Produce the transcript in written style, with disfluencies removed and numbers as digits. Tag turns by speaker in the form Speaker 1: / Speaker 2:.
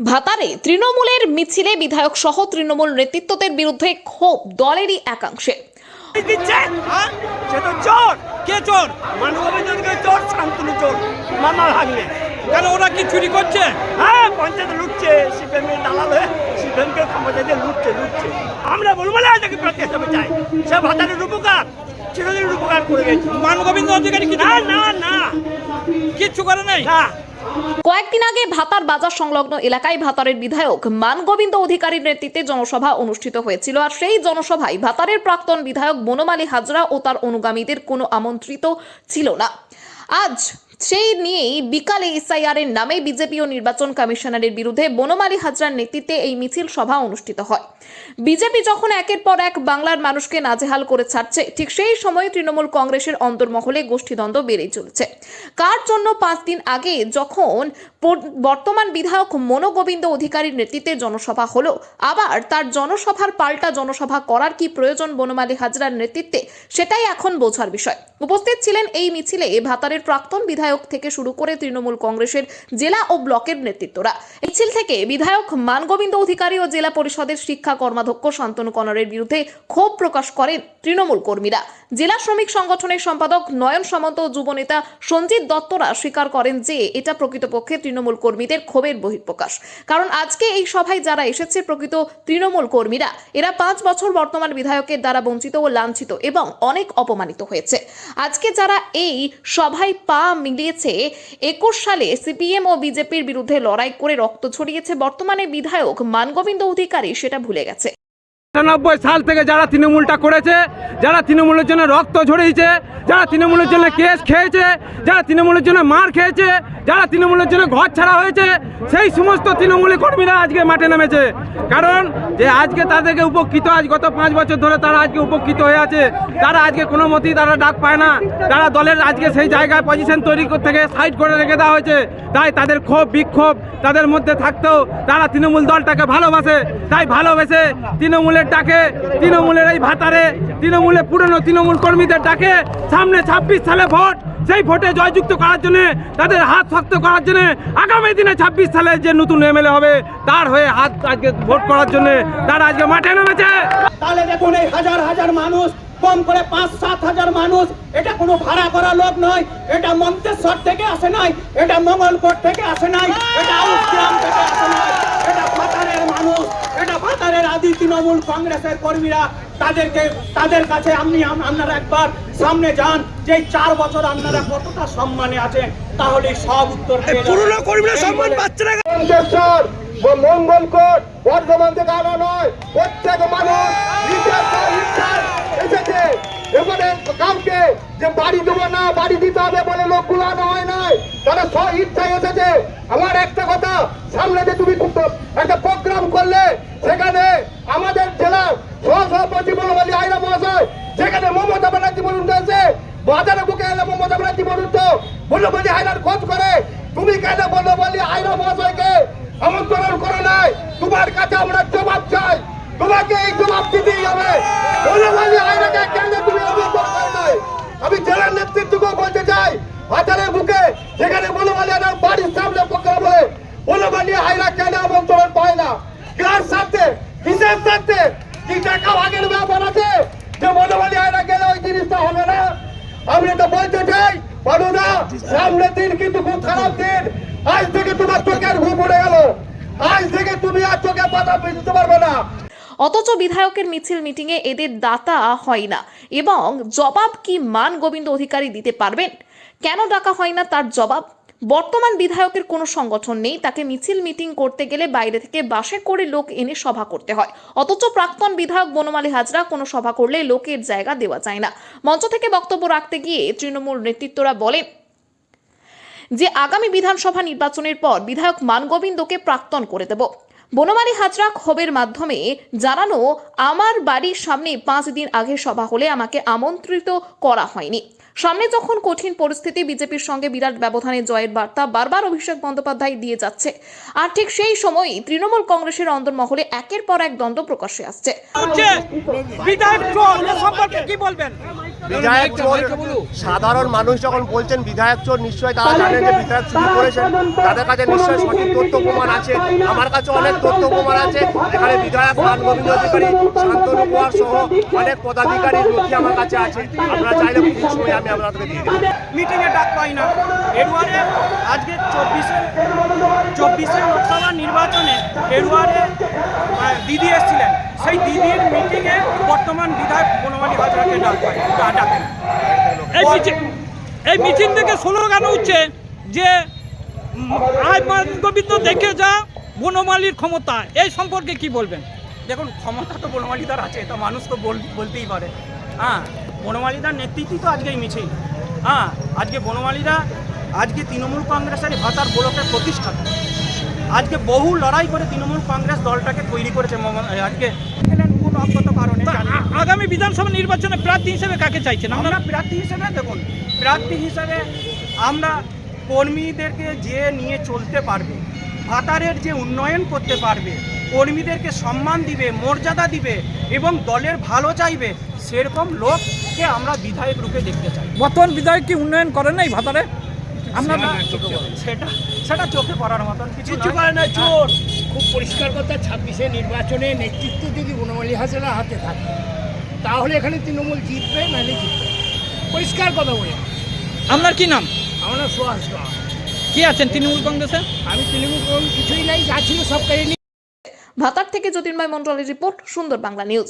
Speaker 1: ভাতারে তৃণমূলের মিছিলে বিধায়ক সহ তৃণমূল নেতৃত্বদের বিরুদ্ধে ক্ষোভ দলেরই একাংশে।
Speaker 2: কেন ওরা কি চুরি করছে?
Speaker 3: হ্যাঁ, পঞ্চায়েত লুটছে, সিপিএমের দালাল হয়ে সিপিএমকে ক্ষমতা দিয়ে লুটছে। আমরা বলবো না এটাকে প্রত্যেক চাই, সে ভাতারের উপকার চিরদিনের উপকার করে গেছে।
Speaker 2: মানগোবিন্দ অধিকারী কি
Speaker 3: না
Speaker 2: কিচ্ছু করে নাই।
Speaker 1: কয়েকদিন আগে ভাতার বাজার সংলগ্ন এলাকায় ভাতারের বিধায়ক মানগোবিন্দ অধিকারীর নেতৃত্বে জনসভা অনুষ্ঠিত হয়েছিল। আর সেই জনসভায় ভাতারের প্রাক্তন বিধায়ক বনমালী হাজরা ও তার অনুগামীদের কোনো আমন্ত্রিত ছিল না। আজ সেই নিয়েই বিকালে এসআইআর এর নামে বিজেপি ও নির্বাচন কমিশনারের বিরুদ্ধে বনমালী হাজরার নেতৃত্বে এই মিছিল সভা অনুষ্ঠিত হয়। বিজেপি যখন একের পর এক বাংলার মানুষকে নাজেহাল করে ছাড়ছে, ঠিক সেই সময় তৃণমূল কংগ্রেসের অন্তর্মহলে গোষ্ঠীদ্বন্দ্ব বেড়েই চলেছে। কার জন্য 5 দিন আগে যখন বর্তমান বিধায়ক মনোগোবিন্দ অধিকারীর নেতৃত্বে জনসভা হলো, আবার তার জনসভার পাল্টা জনসভা করার কি প্রয়োজন বনমালী হাজরার নেতৃত্বে, সেটাই এখন বোঝার বিষয়। উপস্থিত ছিলেন এই মিছিলে ভাতারের প্রাক্তন বিধায়ক থেকে শুরু করে তৃণমূল কংগ্রেসের জেলা ও ব্লকের নেতৃত্বরা। মিছিল থেকে বিধায়ক মানগোবিন্দ অধিকারী ও জেলা পরিষদের শিক্ষা কর্মাধ্যক্ষ শান্তনু কনরের বিরুদ্ধে ক্ষোভ প্রকাশ করেন তৃণমূল কর্মীরা। জেলা শ্রমিক সংগঠনের সম্পাদক নয়ন সামন্ত ও যুবনেতা সঞ্জিত দত্তরা স্বীকার করেন যে এটা প্রকৃতপক্ষে তৃণমূল কর্মীদের ক্ষোভের বহিঃপ্রকাশ। কারণ আজকে এই সভায় যারা এসেছে প্রকৃত তৃণমূল কর্মীরা, এরা 5 বছর বর্তমান বিধায়কের দ্বারা বঞ্চিত ও লাঞ্ছিত এবং অনেক অপমানিত হয়েছে। আজকে যারা এই সভায় পা মিলিয়েছে 21 সালে সিপিএম ও বিজেপির বিরুদ্ধে লড়াই করে রক্ত ছড়িয়েছে বর্তমানে বিধায়ক মানগোবিন্দ অধিকারী, সেটা ভুলে গেছে।
Speaker 2: ৯৮ সাল থেকে যারা তৃণমূলটা করেছে, যারা তৃণমূলের জন্য রক্ত ঝরিয়েছে, যারা তৃণমূলের জন্য কেস খেয়েছে, যারা তৃণমূলের জন্য মার খেয়েছে, যারা তৃণমূলের জন্য ঘর ছাড়া হয়েছে, সেই সমস্ত তৃণমূলী কর্মীরা আজকে মাঠে নেমেছে। কারণ যে আজকে তাদেরকে উপকৃত, আজ গত 5 বছর ধরে তারা আজকে উপকৃত হয়ে আছে। তারা আজকে কোনো মতেই তারা ডাক পায় না। তারা দলের আজকে সেই জায়গায় পজিশন তৈরি থেকে সাইড করে রেখে দেওয়া হয়েছে। তাই তাদের ক্ষোভ বিক্ষোভ তাদের মধ্যে থাকতেও তারা তৃণমূল দলটাকে ভালোবাসে। তাই ভালোবেসে তৃণমূলের ডাকে, তৃণমূলের এই ভাতারে তৃণমূলের পুরনো তৃণমূল কর্মীদের ডাকে সামনে 26 সালে ভোট, সেই ভোটে জয়যুক্ত করার জন্য, তাদের হাত শক্ত করার জন্য, আগামী দিনে 26 সালে যে নতুন এমএলএ হবে তার হয়ে হাত আজকে ভোট করার জন্য তারা আজকে মাঠে নেমেছে।
Speaker 3: তাহলে দেখুন এই হাজার হাজার মানুষ, কম করে 5-7 হাজার মানুষ, এটা কোনো ভাড়া করা লোক নয়, এটা মন্তেশ্বর থেকে আসে নাই, এটা মঙ্গলকোট থেকে আসে নাই, এটা আউসগ্রাম থেকে আসে নাই, এটা ভাতারের মানুষ, এটা ভাতারের আদি তৃণমূল কংগ্রেসের কর্মীরা। তাদের কাছে আপনারা একবার সামনে যান যে 4 বছর আপনারা কতটা সম্মানে আছেন, তাহলে সব উত্তর পুরনো কর্মীরা সম্মান পাচ্ছে না। মন্তেশ্বর মঙ্গলকোট বর্ধমান থেকে আনা নয়, প্রত্যেক মানুষ এসেছে। এবারে কাউকে যে বাড়ি দেবো না, বাড়ি দিতে হবে বলে লোকগুলো আনা হয় নাই, তারা স্ব ইচ্ছায় এসেছে। আমার একটা কথা, সামনে যে তুমি একটা প্রোগ্রাম করলে, সেখানে আমাদের জেলার সহসভাপতি বনমালী হাজরা মহাশয়, সেখানে মমতা ব্যানার্জি বলুন এসে বাজারে বুকে এলে মমতা ব্যানার্জি বলুন তো বনমালী হাজরার খোঁজ করে, তুমি কেন বনমালী হাজরা মহাশয়কে আমন্ত্রণ করো নাই? তোমার কাছে আমরা জবাব চাই, তোমাকে এই জবাব দিতেই হবে। বনমালী হাজরাকে কেন তুমি আমন্ত্রণ করো নাই? আমি জেলার নেতৃত্বকেও বলতে চাই, বাজারের বুকে যেখানে বনমালী হাজরার বাড়ির সামনে প্রোগ্রাম বলে, বনমালী হাজরা কেন আমন্ত্রণ পায় না? কার সাথে, কিসের সাথে, কি টাকা ভাগের ব্যাপার আছে যে বনমালী হাজরা গেলে ওই জিনিসটা হবে না? আমি তো বলতে চাই বলুনা, সামনের দিন কিন্তু খুব খারাপ দিন। আজ থেকে তোমার চোখের ঘুম পড়ে গেল, আজ থেকে তুমি আর চোখে পাতা বুঝতে পারবে না।
Speaker 1: অথচ বিধায়কের মিছিল মিটিংয়ে এদের ডাকা হয় না, এবং জবাব কি মানগোবিন্দ অধিকারী দিতে পারবেন? কেন ডাকা হয় না তার জবাব। বর্তমান বিধায়কের কোনো সংগঠন নেই, তাকে মিছিল মিটিং করতে গেলে বাইরে থেকে বাসে করে লোক এনে সভা করতে হয়। অথচ প্রাক্তন বিধায়ক বনমালী হাজরা কোনো সভা করলে লোকের জায়গা দেওয়া যায় না। মঞ্চ থেকে বক্তব্য রাখতে গিয়ে তৃণমূল নেতৃত্বরা বলেন যে আগামী বিধানসভা নির্বাচনের পর বিধায়ক মানগোবিন্দকে প্রাক্তন করে দেব। বনমালী হাজরা ক্ষোভের মাধ্যমে জানানো, আমার বাড়ির সামনে 5 দিন আগে সভা হলে আমাকে আমন্ত্রিত করা হয়নি। সামনে যখন কঠিন পরিস্থিতি, বিজেপির সঙ্গে বিরাট ব্যবধানে জয়ের বার্তা বারবার অভিষেক বন্দ্যোপাধ্যায় দিয়ে যাচ্ছে, আর ঠিক সেই সময়ই তৃণমূল কংগ্রেসের অন্দরমহলে একের পর এক দ্বন্দ্ব প্রকাশ্যে আসছে।
Speaker 2: বিধায়ক সম্পর্কে কি বলবেন?
Speaker 4: বিধায়ক চোর, সাধারণ মানুষ যখন বলছেন বিধায়ক চোর, নিশ্চয়ই তারা জানেন যে বিধায়ক চুরি করেছেন। তাদের কাছে নিশ্চয়ই সঠিক তথ্য প্রমাণ আছে। আমার কাছে অনেক তথ্য প্রমাণ আছে। এখানে বিধায়ক মানগোবিন্দ অধিকারী, শান্তনু কুমার সহ অনেক পদাধিকারীর নথি আমার কাছে আছে। আপনারা চাইলে ঠিক সময় আমি আপনাদেরকে দিয়ে দেবো।
Speaker 5: মিটিংয়ে ডাক পাই না। এরুয়ারে আজকে 24 লোকসভা নির্বাচনে এরুয়ারে দিদি এসেছিলেন। সেই দিদির মিটিংয়ে বর্তমান বিধায়ক বনমালী হাজরাকে ডাকেন।
Speaker 6: এই মিটিং থেকে স্লোগান উঠছে যে আয় গোবিন্দ দেখে যা বনমালীর ক্ষমতা, এই সম্পর্কে কি বলবেন?
Speaker 5: দেখুন, ক্ষমতা তো বনমালীদার আছে, এটা মানুষ তো বলতেই পারে। হ্যাঁ, বনমালীদার নেতৃত্বই তো আজকে এই মিছিল। হ্যাঁ, আজকে বনমালীরা আজকে তৃণমূল কংগ্রেসের ভাতার ব্লকের প্রতিষ্ঠাতা। আজকে বহু লড়াই করে তৃণমূল কংগ্রেস দলটাকে তৈরি করেছে। আজকে কোন অজ্ঞত কারণে
Speaker 6: আগামী বিধানসভা নির্বাচনে প্রার্থী হিসেবে কাকে চাইছেন?
Speaker 5: আমরা প্রার্থী হিসেবে, দেখুন, প্রার্থী হিসেবে আমরা কর্মীদেরকে যে নিয়ে চলতে পারবে, ভাতারের যে উন্নয়ন করতে পারবে, কর্মীদেরকে সম্মান দিবে, মর্যাদা দিবে এবং দলের ভালো চাইবে, সেরকম লোককে আমরা বিধায়ক রূপে দেখতে চাই।
Speaker 6: বর্তমান বিধায়ক কি উন্নয়ন করেন নাই ভাতারে?
Speaker 5: সেটা চোখে পড়ার মতন কিছু
Speaker 7: করে না। চোর খুব পরিষ্কার কথা, 26-এ নির্বাচনে নেতৃত্ব যদি বনমালী হাজরার হাতে থাকে তাহলে এখানে তৃণমূল জিতবে, নাহলে জিতবে। পরিষ্কার কথা বলে।
Speaker 6: আপনার কি নাম?
Speaker 7: আমার নাম সুহাস গাঁ।
Speaker 6: কি আছেন তৃণমূল কংগ্রেসে?
Speaker 7: আমি তৃণমূল কিছুই নাই, যা ছিল সব কেড়ে নিয়ে।
Speaker 1: ভাতার থেকে জ্যোতির্ময় মণ্ডলের রিপোর্ট, সুন্দর বাংলা নিউজ।